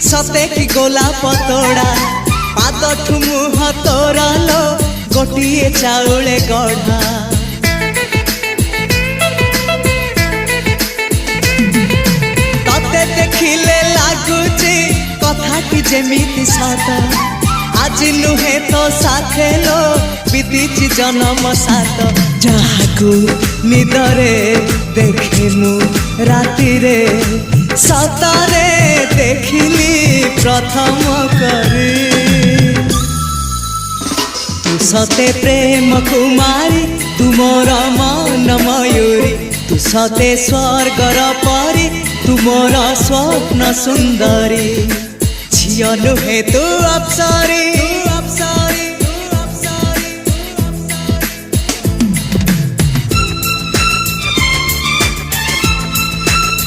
सते कि गोलाप तोड़ा पाद मुह तोर लो गोटे चाउले गढ़ा तते देखिले लगुची कथाटी जेमिति सत आज नुहे तो साथे लो बीतीची जन्म सात जहाकू निदरे देखे मु राति रे सतरे देखिली प्रथम करी तू सते प्रेम कुमारी तू मोर मन मयूरी तू सते स्वर्गर परी तू मोर स्वप्न सुंदरी झियो नुहे तू अप्सरी।